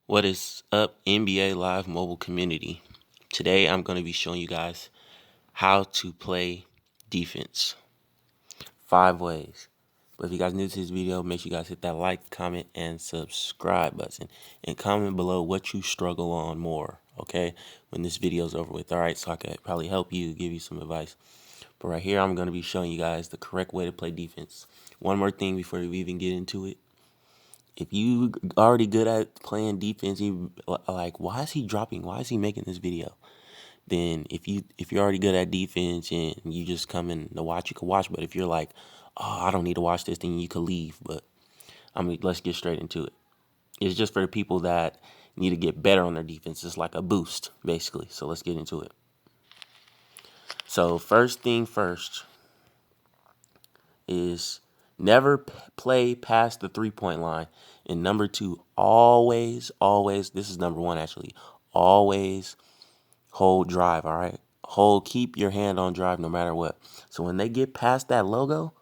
What is up, NBA Live mobile community? Today I'm going to be showing you guys how to play defense 5 ways. But if you guys are new to this video, make sure you guys hit that like, comment, and subscribe button. And comment below what you struggle on more, okay, when this video is over with. All right, so I could probably help you, give you some advice. But right here, I'm going to be showing you guys the correct way to play defense. One more thing before we even get into it. If you already good at playing defense, you like, why is he dropping? Why is he making this video? Then if you're already good at defense and you just come in to watch, you can watch. But if you're like, oh, I don't need to watch this, then you can leave. But let's get straight into it. It's just for the people that need to get better on their defense. It's like a boost, basically. So let's get into it. So first thing first is never play past the 3-point line. And number 2, always, this is number 1 actually, always hold drive, all right? Keep your hand on drive no matter what. So when they get past that logo,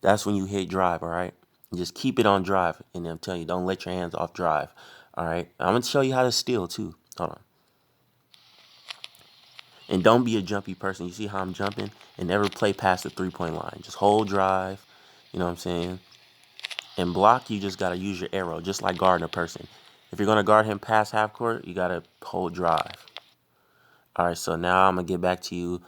that's when you hit drive, all right? Just keep it on drive, and I'm telling you, don't let your hands off drive, all right? I'm going to show you how to steal too. Hold on. And don't be a jumpy person. You see how I'm jumping? And never play past the 3-point line. Just hold drive, you know what I'm saying? And block, you just got to use your arrow, just like guarding a person. If you're going to guard him past half court, you got to hold drive. All right, so now I'm going to get back to you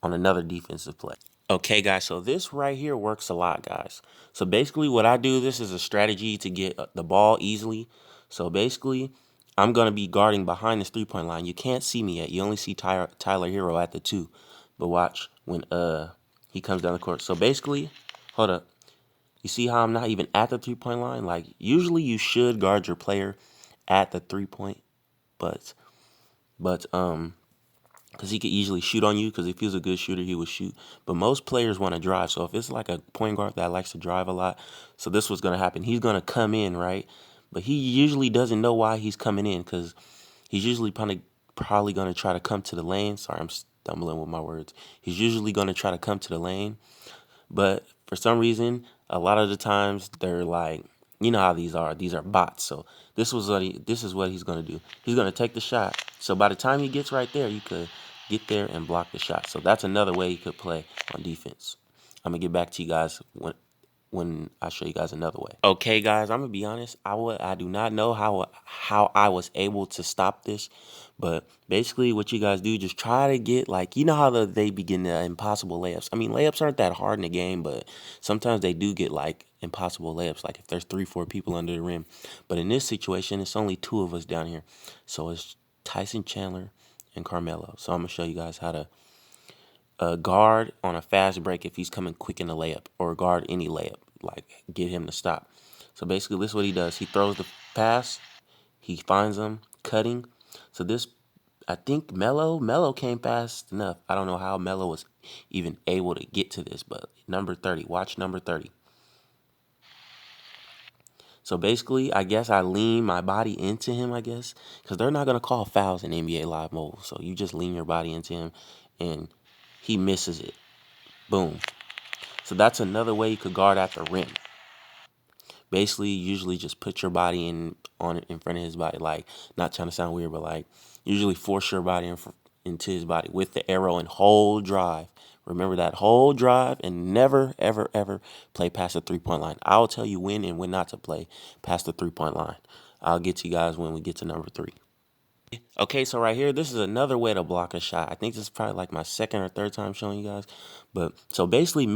on another defensive play. Okay, guys, so this right here works a lot, guys. So basically what I do, this is a strategy to get the ball easily. So basically, I'm going to be guarding behind this 3-point line. You can't see me yet. You only see Tyler Hero at the 2. But watch when he comes down the court. So basically, hold up. You see how I'm not even at the 3-point line? Like, usually you should guard your player at the 3-point, but because he could easily shoot on you, because if he was a good shooter, he would shoot. But most players want to drive. So if it's like a point guard that likes to drive a lot, so this was going to happen. He's going to come in, right? But he usually doesn't know why he's coming in, because he's usually probably going to try to come to the lane. Sorry, I'm stumbling with my words. He's usually going to try to come to the lane. But for some reason, a lot of the times they're like, you know how these are. These are bots. So this is what he's going to do. He's going to take the shot. So by the time he gets right there, you could get there and block the shot. So that's another way you could play on defense. I'm going to get back to you guys when I show you guys another way. Okay, guys, I'm gonna be honest. I do not know how I was able to stop this, but basically, what you guys do, just try to get, like, you know how they begin the impossible layups. I mean, layups aren't that hard in the game, but sometimes they do get like impossible layups. Like if there's 3-4 people under the rim, but in this situation, it's only 2 of us down here, so it's Tyson Chandler and Carmelo. So I'm gonna show you guys how to guard on a fast break if he's coming quick in the layup, or guard any layup, like get him to stop. So basically this is what he does. He throws the pass, he finds him cutting. So this, I think Melo came fast enough. I don't know how Melo was even able to get to this, but number 30, watch number 30. So basically, I guess I lean my body into him, I guess, because they're not going to call fouls in NBA Live Mobile. So you just lean your body into him, and he misses it. Boom. So that's another way you could guard at the rim. Basically, usually just put your body in front of his body, like, not trying to sound weird, but like usually force your body into his body with the arrow and hold drive. Remember that, hold drive, and never, ever, ever play past the 3-point line. I'll tell you when and when not to play past the 3-point line. I'll get to you guys when we get to number 3. Okay, so right here, this is another way to block a shot. I think this is probably like my second or third time showing you guys. But so basically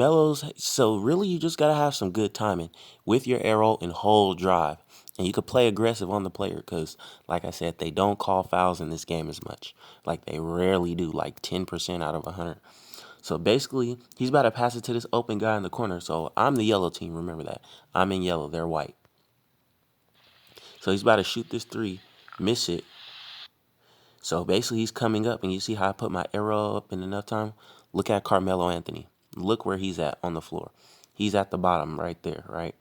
so really you just got to have some good timing with your arrow and hold drive. And you could play aggressive on the player because, like I said, they don't call fouls in this game as much. Like they rarely do, like 10% out of 100. So basically, he's about to pass it to this open guy in the corner. So I'm the yellow team, remember that. I'm in yellow, they're white. So he's about to shoot this 3, miss it. So basically, he's coming up, and you see how I put my arrow up in enough time? Look at Carmelo Anthony. Look where he's at on the floor. He's at the bottom right there, right?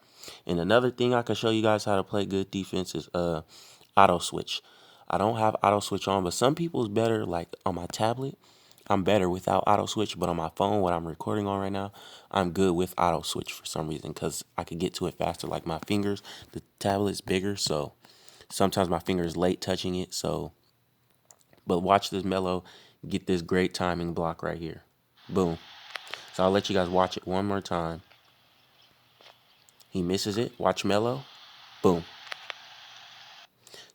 And another thing I can show you guys how to play good defense is auto switch. I don't have auto switch on, but some people is better, like on my tablet. I'm better without auto switch, but on my phone, what I'm recording on right now, I'm good with auto switch for some reason because I could get to it faster. Like my fingers, the tablet's bigger, so Sometimes my finger is late touching it. So, but watch this Melo get this great timing block right here. Boom. So I'll let you guys watch it one more time. He misses it. Watch Melo. Boom.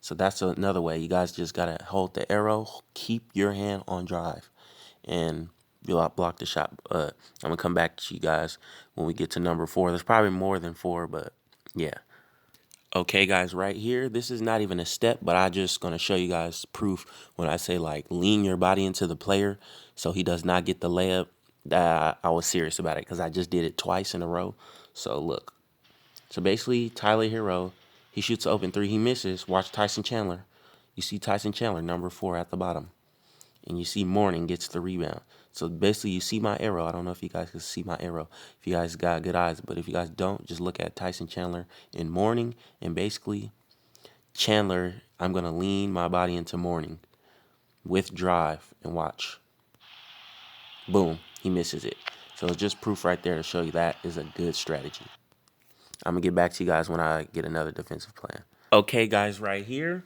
So that's another way. You guys just got to hold the arrow, keep your hand on drive, and you'll block the shot. I'm going to come back to you guys when we get to number 4. There's probably more than 4, but yeah. Okay, guys, right here, this is not even a step, but I'm just going to show you guys proof when I say, like, lean your body into the player so he does not get the layup. I was serious about it because I just did it twice in a row. So, look. So, basically, Tyler Hero, he shoots an open 3. He misses. Watch Tyson Chandler. You see Tyson Chandler, number 4 at the bottom. And you see Morning gets the rebound. So basically, you see my arrow. I don't know if you guys can see my arrow. If you guys got good eyes, but if you guys don't, just look at Tyson Chandler in Morning. And basically, Chandler, I'm going to lean my body into Morning with drive and watch. Boom, he misses it. So it's just proof right there to show you that is a good strategy. I'm going to get back to you guys when I get another defensive plan. Okay, guys, right here.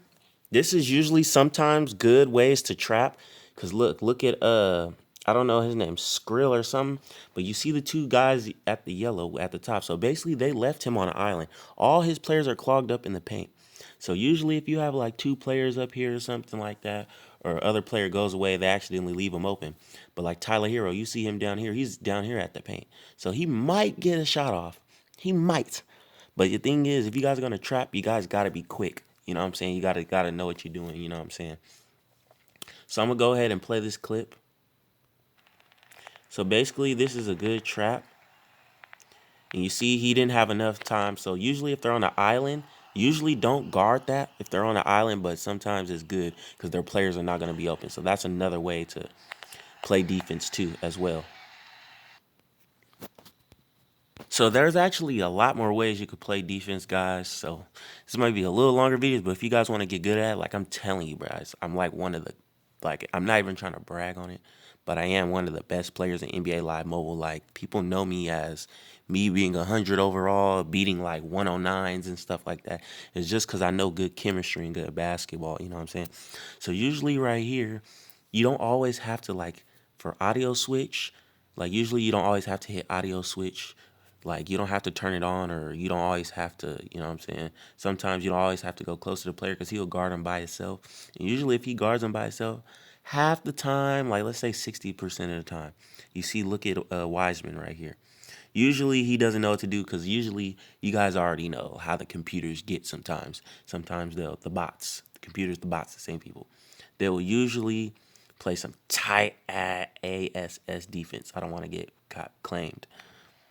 This is usually sometimes good ways to trap. Because look at, I don't know his name, Skrill or something. But you see the 2 guys at the yellow at the top. So basically they left him on an island. All his players are clogged up in the paint. So usually if you have like 2 players up here or something like that, or other player goes away, they accidentally leave him open. But like Tyler Hero, you see him down here. He's down here at the paint. So he might get a shot off. He might. But the thing is, if you guys are going to trap, you guys got to be quick. You know what I'm saying? You gotta know what you're doing. You know what I'm saying? So I'm going to go ahead and play this clip. So basically, this is a good trap. And you see, he didn't have enough time. So usually if they're on an island, usually don't guard that if they're on an island. But sometimes it's good because their players are not going to be open. So that's another way to play defense too as well. So there's actually a lot more ways you could play defense, guys. So this might be a little longer videos, but if you guys want to get good at it, like I'm telling you, guys, I'm like one of the, like, I'm not even trying to brag on it, but I am one of the best players in NBA Live Mobile. Like, people know me as me being 100 overall, beating like 109s and stuff like that. It's just because I know good chemistry and good basketball, you know what I'm saying? So usually right here, you don't always have to, like, for audio switch, like usually you don't always have to hit audio switch. Like, you don't have to turn it on, or you don't always have to, you know what I'm saying? Sometimes you don't always have to go close to the player because he'll guard him by himself. And usually if he guards him by himself, half the time, like let's say 60% of the time, you see, look at Wiseman right here. Usually he doesn't know what to do because usually you guys already know how the computers get sometimes. Sometimes the bots, the computers, the bots, the same people. They will usually play some tight ass defense. I don't want to get claimed.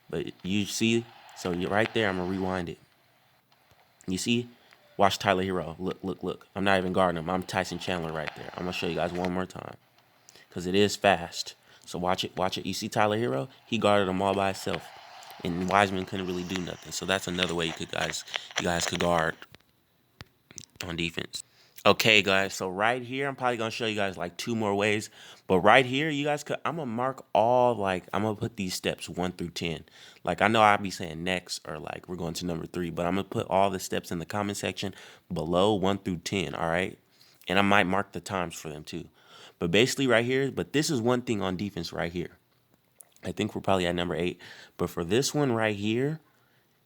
But you see, so you're right there. I'm going to rewind it. You see? Watch Tyler Hero. Look. I'm not even guarding him. I'm Tyson Chandler right there. I'm going to show you guys one more time because it is fast. So watch it. You see Tyler Hero? He guarded them all by himself. And Wiseman couldn't really do nothing. So that's another way you guys could guard on defense. Okay, guys, so right here, I'm probably going to show you guys like 2 more ways. But right here, you guys could, I'm going to mark all, like, I'm going to put these steps 1 through 10. Like, I know I'll be saying next or like we're going to number 3, but I'm going to put all the steps in the comment section below 1 through 10, all right? And I might mark the times for them too. But basically right here, but this is one thing on defense right here. I think we're probably at number 8. But for this one right here,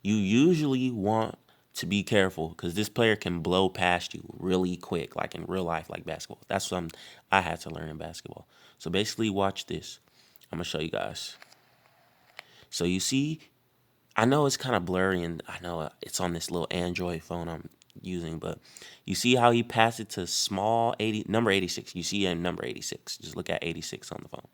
you usually want to be careful because this player can blow past you really quick, like in real life, like basketball. That's something I had to learn in basketball. So basically, watch this. I'm going to show you guys. So you see, I know it's kind of blurry, and I know it's on this little Android phone I'm using, but you see how he passed it to small number 86. You see him number 86. Just look at 86 on the phone.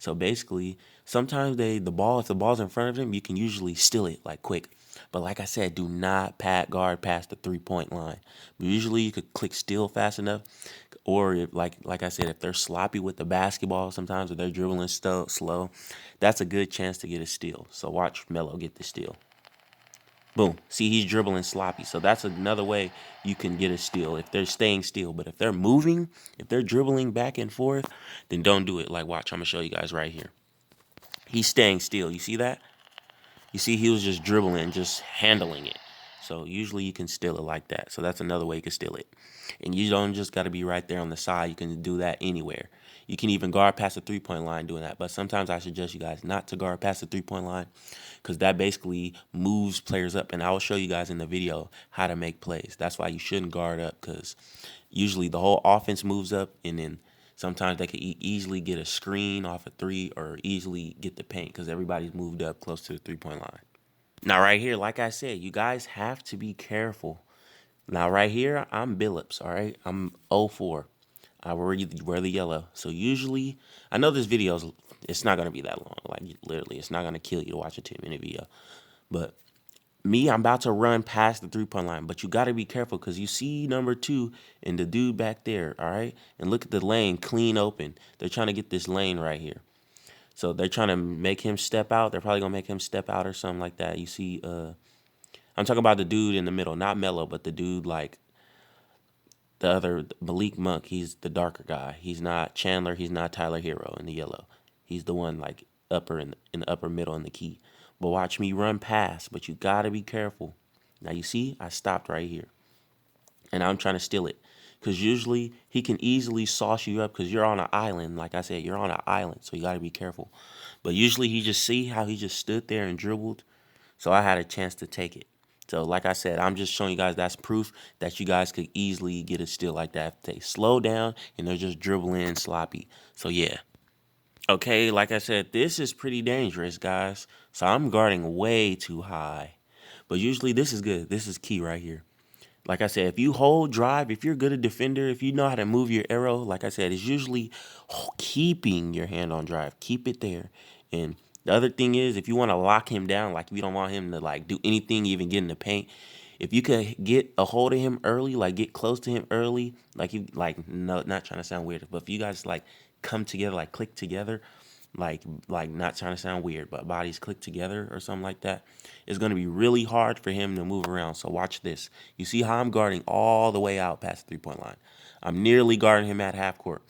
So basically, sometimes if the ball's in front of them, you can usually steal it like quick. But like I said, do not guard past the 3-point line. But usually you could click steal fast enough, or if, like I said, if they're sloppy with the basketball sometimes, if they're dribbling slow, that's a good chance to get a steal. So watch Melo get the steal. Boom. See, he's dribbling sloppy. So that's another way you can get a steal if they're staying still. But if they're moving, if they're dribbling back and forth, then don't do it. Like, watch, I'm going to show you guys right here. He's staying still. You see that? You see, he was just dribbling, just handling it. So usually you can steal it like that. So that's another way you can steal it. And you don't just got to be right there on the side. You can do that anywhere. You can even guard past the 3-point line doing that. But sometimes I suggest you guys not to guard past the 3-point line because that basically moves players up. And I will show you guys in the video how to make plays. That's why you shouldn't guard up because usually the whole offense moves up, and then sometimes they could easily get a screen off a three or easily get the paint because everybody's moved up close to the 3-point line. Now, right here, like I said, you guys have to be careful. Now, right here, I'm Billups, all right? I'm 0-4. I wear the yellow. So usually, I know this video's, it's not going to be that long. Like, literally, it's not going to kill you to watch a 10-minute video. But me, I'm about to run past the 3-point line. But you got to be careful because you see number 2 and the dude back there, all right? And look at the lane clean open. They're trying to get this lane right here. So they're trying to make him step out. They're probably going to make him step out or something like that. You see, I'm talking about the dude in the middle, not Melo, but the dude like the other Malik Monk. He's the darker guy. He's not Chandler. He's not Tyler Hero in the yellow. He's the one like upper in the upper middle in the key. But watch me run past. But you gotta be careful. Now you see, I stopped right here, and I'm trying to steal it because usually he can easily sauce you up because you're on an island. Like I said, you're on an island, so you gotta be careful. But usually he just see how he just stood there and dribbled. So I had a chance to take it. So like I said, I'm just showing you guys that's proof that you guys could easily get a steal like that if they slow down and they're just dribbling sloppy. So yeah. Okay, like I said, this is pretty dangerous, guys. So I'm guarding way too high. But usually this is good. This is key right here. Like I said, if you hold drive, if you're good at defender, if you know how to move your arrow, like I said, it's usually keeping your hand on drive. Keep it there. And the other thing is, if you want to lock him down, like if you don't want him to like do anything, even get in the paint, if you could get a hold of him early, like get close to him early, like you like no, not trying to sound weird, but if you guys like come together, like click together, like not trying to sound weird, but bodies click together or something like that, it's going to be really hard for him to move around. So watch this. You see how I'm guarding all the way out past the 3-point line. I'm nearly guarding him at half court.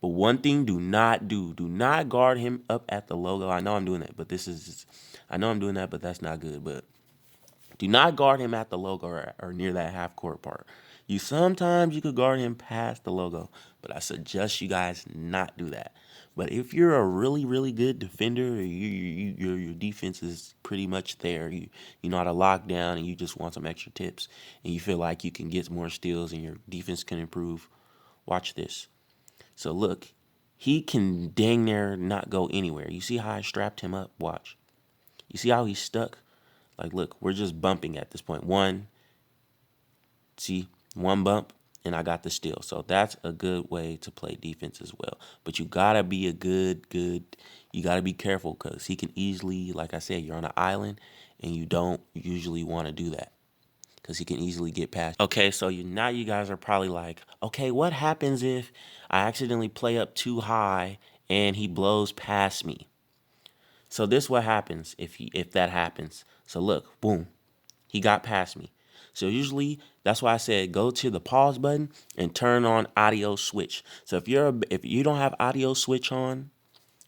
But one thing do not guard him up at the logo. I know I'm doing that, but I know I'm doing that, but that's not good. But do not guard him at the logo or near that half court part. Sometimes you could guard him past the logo, but I suggest you guys not do that. But if you're a really, really good defender, your defense is pretty much there. You know how to lock down, and you just want some extra tips, and you feel like you can get more steals and your defense can improve. Watch this. So look, he can dang near not go anywhere. You see how I strapped him up? Watch. You see how he's stuck? Like, look, we're just bumping at this point. One bump, and I got the steal. So that's a good way to play defense as well. But you gotta be you gotta be careful because he can easily, like I said, you're on an island, and you don't usually want to do that because he can easily get past. Okay, so now you guys are probably like, okay, what happens if I accidentally play up too high and he blows past me? So this what happens if that happens. So look, boom, he got past me. So usually that's why I said go to the pause button and turn on audio switch. So if you don't have audio switch on,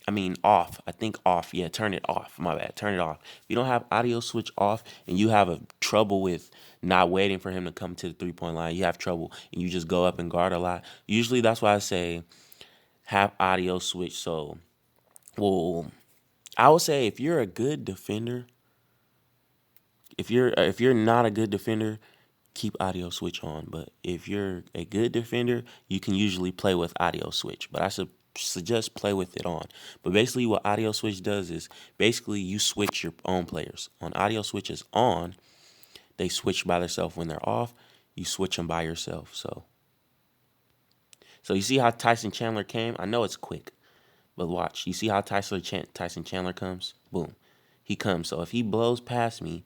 I mean off. I think off. Yeah, turn it off. My bad. Turn it off. If you don't have audio switch off and you have a trouble with not waiting for him to come to the 3-point line, you have trouble and you just go up and guard a lot. Usually that's why I say have audio switch. So, well, I would say if you're a good defender, if you're not a good defender, keep audio switch on. But if you're a good defender, you can usually play with audio switch. But I suggest play with it on. But basically what audio switch does is basically you switch your own players. On audio switch is on, they switch by themselves. When they're off, you switch them by yourself. So you see how Tyson Chandler came? I know it's quick, but watch. You see how Tyson Chandler comes? Boom. He comes. So if he blows past me,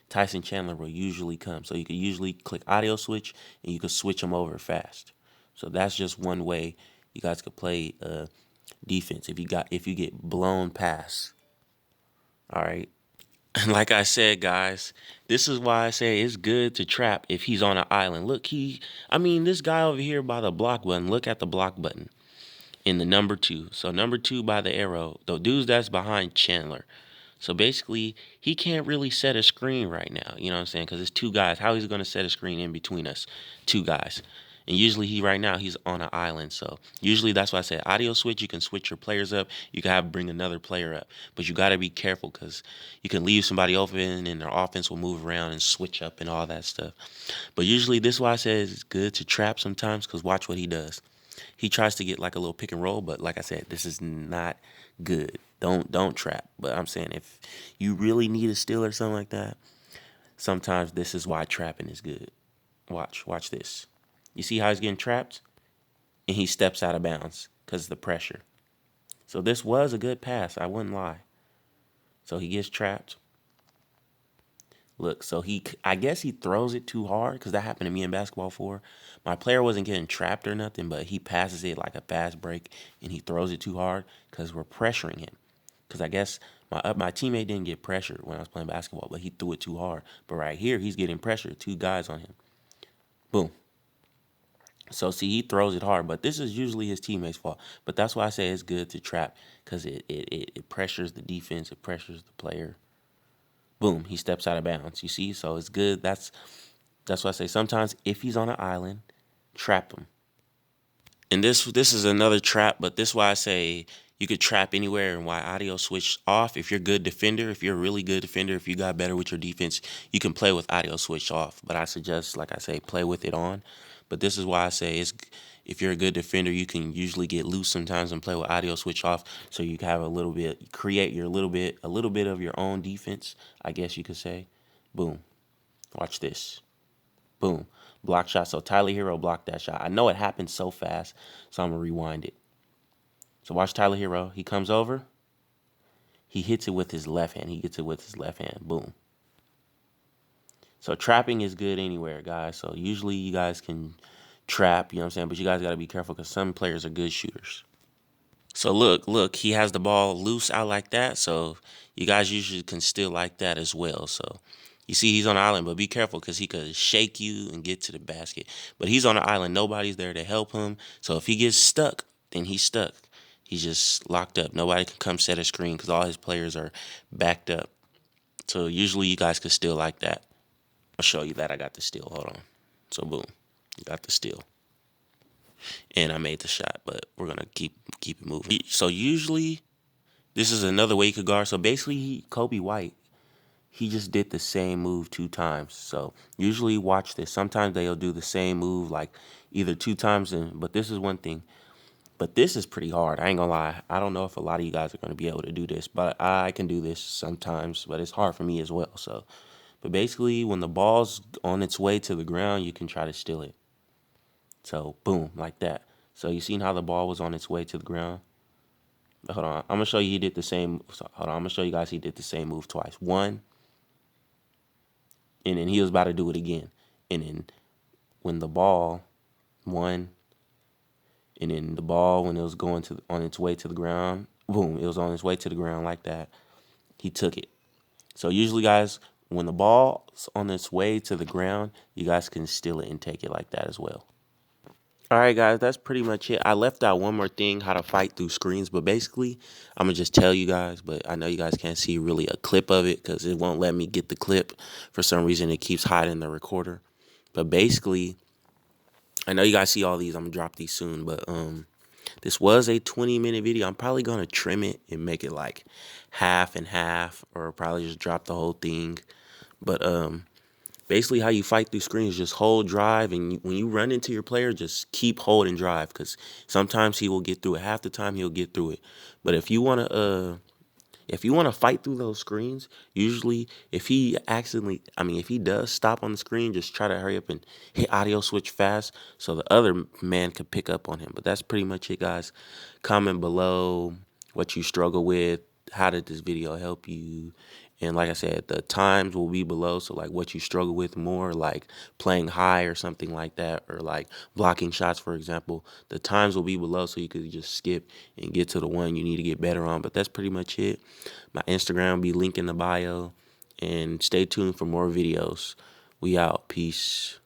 Tyson Chandler will usually come. So you can usually click audio switch and you can switch them over fast. So that's just one way you guys could play defense if you get blown past. All right. And like I said, guys, this is why I say it's good to trap if he's on an island. Look, this guy over here by the block button, look at the block button in the number 2. So number 2 by the arrow, the dudes that's behind Chandler. So basically, he can't really set a screen right now. You know what I'm saying? Because it's two guys. How he's going to set a screen in between us? Two guys. And usually right now he's on an island. So usually that's why I said audio switch. You can switch your players up. You can bring another player up. But you got to be careful because you can leave somebody open and their offense will move around and switch up and all that stuff. But usually this is why I said it's good to trap sometimes because watch what he does. He tries to get like a little pick and roll, but like I said, this is not good. Don't trap. But I'm saying if you really need a steal or something like that, sometimes this is why trapping is good. Watch this. You see how he's getting trapped? And he steps out of bounds because of the pressure. So this was a good pass, I wouldn't lie. So he gets trapped. Look, so I guess he throws it too hard because that happened to me in basketball before. My player wasn't getting trapped or nothing, but he passes it like a fast break and he throws it too hard because we're pressuring him. Because I guess my teammate didn't get pressured when I was playing basketball, but he threw it too hard. But right here, he's getting pressure. Two guys on him. Boom. So see, he throws it hard, but this is usually his teammates' fault. But that's why I say it's good to trap because it pressures the defense, it pressures the player. Boom, he steps out of bounds. You see, so it's good. That's why I say sometimes if he's on an island, trap him. And this is another trap, but this is why I say you could trap anywhere and why audio switch off. If you're a good defender, if you're a really good defender, if you got better with your defense, you can play with audio switch off. But I suggest, like I say, play with it on. But this is why I say if you're a good defender, you can usually get loose sometimes and play with audio switch off, so you can have create a little bit of your own defense, I guess you could say. Boom. Watch this. Boom. Block shot. So Tyler Hero blocked that shot. I know it happened so fast, so I'm going to rewind it. So watch Tyler Hero. He comes over. He hits it with his left hand. He gets it with his left hand. Boom. So trapping is good anywhere, guys. So usually you guys can trap, you know what I'm saying? But you guys got to be careful because some players are good shooters. So look, he has the ball loose out like that. So you guys usually can steal like that as well. So you see he's on the island, but be careful because he could shake you and get to the basket. But he's on the island. Nobody's there to help him. So if he gets stuck, then he's stuck. He's just locked up. Nobody can come set a screen because all his players are backed up. So usually you guys could steal like that. I'll show you that I got the steal. Hold on. So boom, got the steal. And I made the shot, but we're gonna keep it moving. So usually, this is another way you could guard. So basically, Kobe White, he just did the same move 2 times. So usually, watch this. Sometimes they'll do the same move like either 2 times, but this is one thing. But this is pretty hard. I ain't gonna lie. I don't know if a lot of you guys are gonna be able to do this, but I can do this sometimes. But it's hard for me as well. So, but basically, when the ball's on its way to the ground, you can try to steal it. So boom, like that. So you seen how the ball was on its way to the ground? Hold on, I'm gonna show you he did the same. So, hold on, I'm gonna show you guys he did the same move twice. One, and then he was about to do it again. And then when the ball, one, and then the ball when it was going on its way to the ground, boom, it was on its way to the ground like that. He took it. So usually, guys, when the ball's on its way to the ground, you guys can steal it and take it like that as well. All right, guys, that's pretty much it. I left out one more thing, how to fight through screens, but basically, I'm going to just tell you guys, but I know you guys can't see really a clip of it because it won't let me get the clip. For some reason, it keeps hiding the recorder. But basically, I know you guys see all these. I'm going to drop these soon, but this was a 20-minute video. I'm probably going to trim it and make it like half and half, or probably just drop the whole thing. But basically, how you fight through screens, just hold drive, and when you run into your player, just keep holding drive, because sometimes he will get through it. Half the time, he'll get through it. But if you want to fight through those screens, usually if he if he does stop on the screen, just try to hurry up and hit audio switch fast so the other man could pick up on him. But that's pretty much it, guys. Comment below what you struggle with. How did this video help you? And like I said, the times will be below. So like what you struggle with more, like playing high or something like that, or like blocking shots, for example, the times will be below. So you could just skip and get to the one you need to get better on. But that's pretty much it. My Instagram will be linked in the bio. And stay tuned for more videos. We out. Peace.